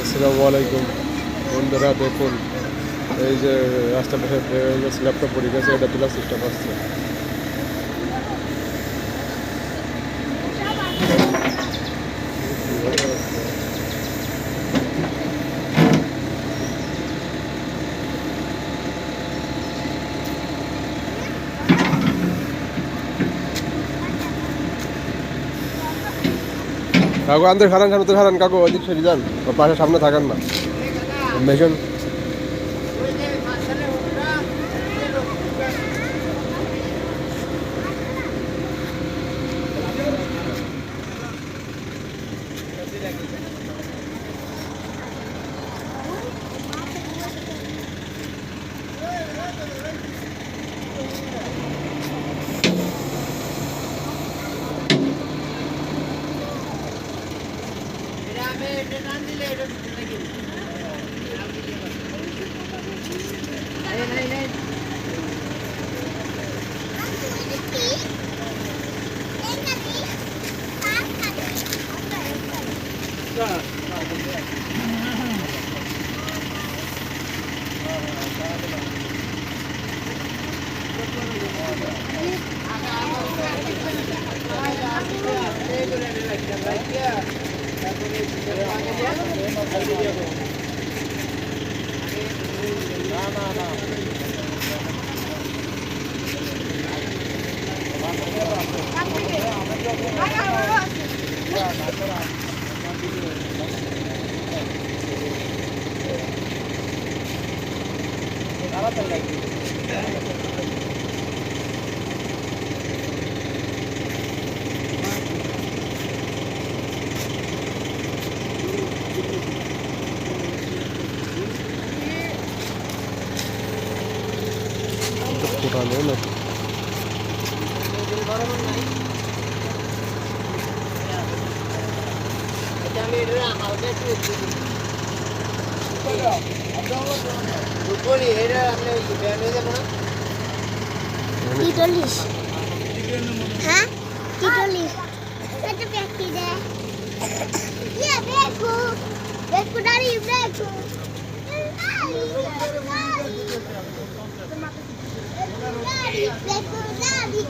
আসসালামু আলাইকুম বন্ধুরা, দেখুন এই যে রাস্তার পাশে ল্যাপটপ পড়ে গেছে, এটা তোলার চেষ্টা করছে। কাকু আনতে খারান খান, তো খারান কাকু, ওদিক সরে যান, ওর পাশে সামনে থাকেন না মেশন। পুরানো নাকি Titolis. Hah? Titolis. Satu beki deh. Iya beku. Beku dari beku. Beku dari.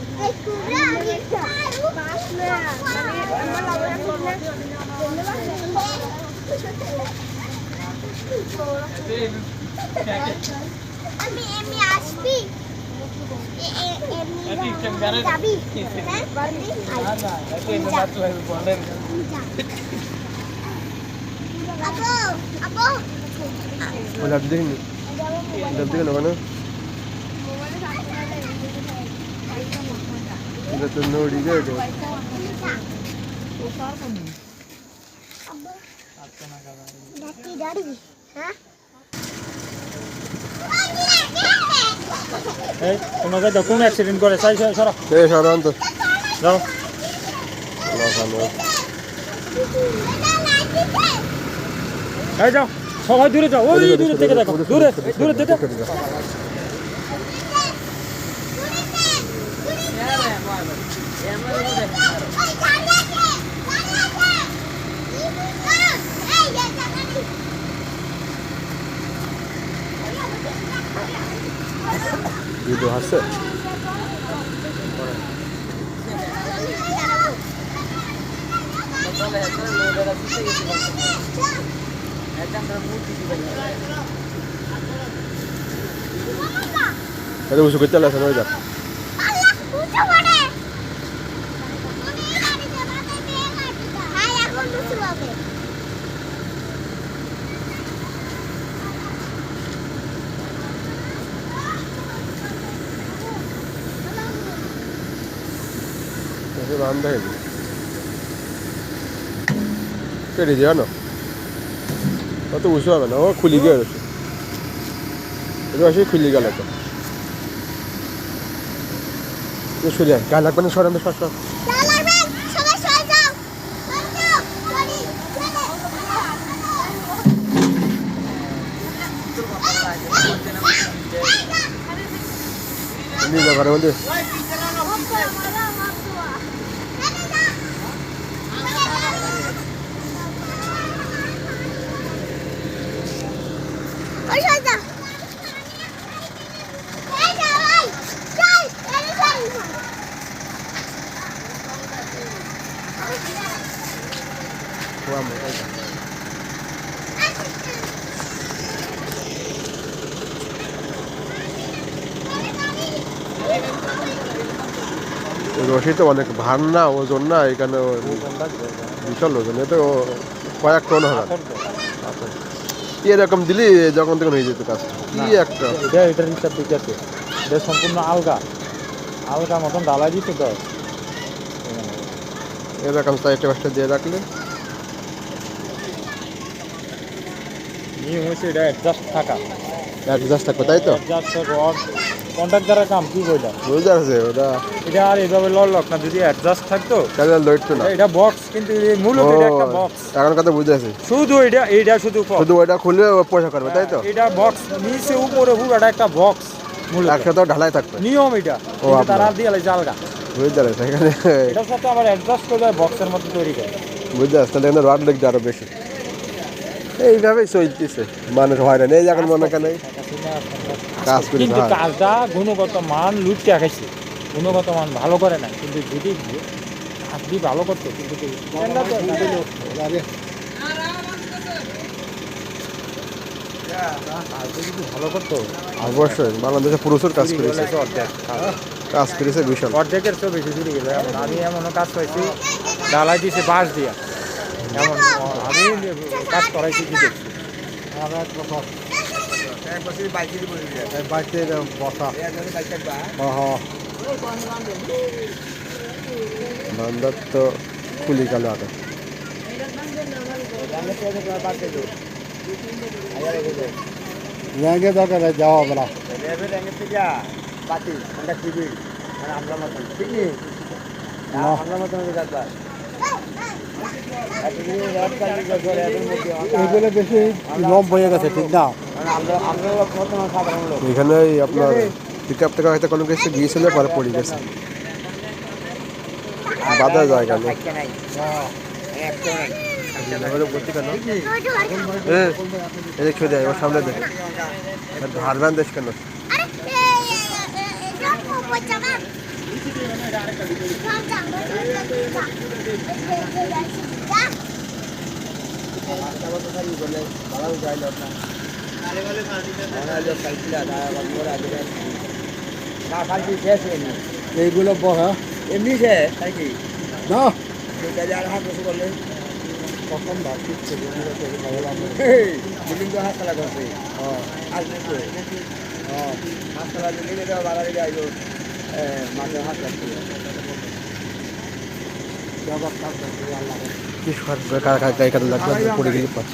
Emi aspi. দেখিনি, দেখে নেবো না, এটা তো নড়ি গেছে। তোমাকে তো কোন অ্যাক্সিডেন্ট করে চাই সরো সরান তো যাও এই যাও সবাই দূরে যাও, ওই দূরে থেকে দেখো, দূরে দূরে থেকে ভিডিও আছে। এটা উসু করতে লাগছে না, ওই যা বান্ধা হয়ে গেছে, কেটে যাও না, অত উঁচু হবে না, ও খুলি গিয়ে গেছে, এটা আসে খুলি গেল তো সরে যায়, গায়ে লাগবে না, সরান তো, সর নিয়ে যাও ঘরের মধ্যে। রশি তো অনেক ভার না, ওজন না, এখানে বিশাল ওজন, এ তো কয়েক টন হবে। এরকম দিলি যখন তখন হয়ে যেত কাজ। কি একটা এটার হিসাব দিতেছে, এটা সম্পূর্ণ আলগা আলগা মতন ডালাই দিতে তো এরকম চারটে পাঁচটা দিয়ে রাখলে নিয়ম হয়েছে এটা অ্যাডজাস্ট থাকা, অ্যাডজাস্ট থাকবে, তাই তো? অ্যাডজাস্ট রড কন্ট্রাক্টরের কাম কি কইলা, বুঝতে পারছে ওটা এটা আর এইভাবে লড়লক না, যদি অ্যাডজাস্ট থাকতো কাজে লড়তো না। এটা বক্স, কিন্তু মূলত এটা একটা বক্স। এখন কথা বুঝতে পারছি, শুধু এটা শুধু শুধু ওইটা খুললে ও পয়সা করবে, তাই তো? এটা বক্স, নিচে উপরে পুরোটা একটা বক্স, মূলত একসাথে ঢালাই থাকবে নিয়ম এটা। ও, আপনার। তারা দিয়ে আলাদা আলগা, বুঝতে পারছি এখানে, এটার সাথে আবার অ্যাডজাস্ট করে বক্সের মতো তৈরি করে। বুঝতে পারছি, তাহলে এখানে রড লেগছে আরো বেশি। এইভাবেই চলতেছে, মানুষ হয়রান। এই এখন মনে কেন কাজ করি, কিন্তু কাজটা গুণগত মান লুটতে খাইছে, গুণগত মান ভালো করে না। কিন্তু যদি কাজটি ভালো করতো, কিন্তু কাজটি যদি ভালো করতো, অবশ্যই বাংলাদেশে প্রচুর কাজ করেছে, কাজ করেছে বিশাল। অর্ধেকের চেয়ে বেশি চুরি গেল। আমি এমনও কাজ পাইছি, ডালাই দিয়েছে বাঁশ দিয়া, এমন আমি কাজ করাইছি কি দেখছি। বান্দার তো খুলি গেল আগে। দরকার যাওয়া হবে না, এইগুলো বেশি লম্ব হয়ে গেছে, ঠিক না? এখানে আপনার পিক আপ থেকে হয়তো কোনো কিছু গিয়েছিল, পরে পড়ে গেছে, বাধা জায়গা নেই। দেখে দেয় ওর সামনে দেখ, হারবেন দেশ কেন? এইগুলো বহা এমনি সে নাকি না আর হাত বসে করলে প্রথম ভাবছি বিল্ডিং তো হাততলা করছে আসবে তো হাততলা বিল্ডিং এটা বাড়ারে যাইব মাঠে হাত রাখছে কি গায়ে কাটা লাগবে, পড়ে গেলে পাঁচ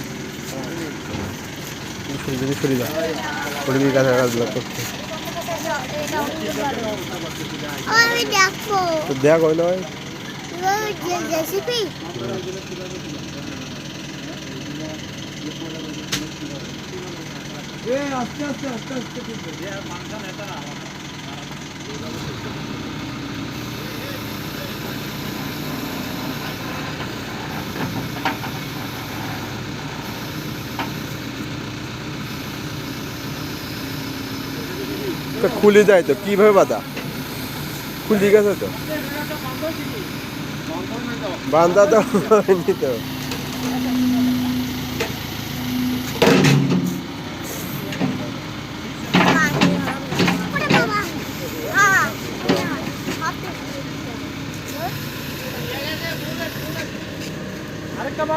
যদি সরে যায়, পড়ে গেলে গাছে কাজ লাগবে। আমি দেখবো তো দেখ হয় নয় রেসিপি। আস্তে আস্তে আস্তে আস্তে তো খুলে যায় তো, কিভাবে বাধা খুলে গেছে তো, বান্ধা তো হয়নি তো।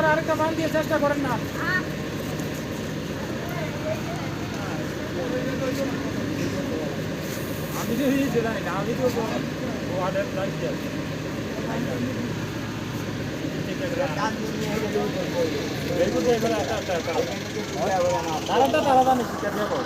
আরেকটা বান দিয়ে চেষ্টা করেন না। আমি তো জানি না, আমি তো ওয়ার্ডের লাগছে তারা জানি চেষ্টা করে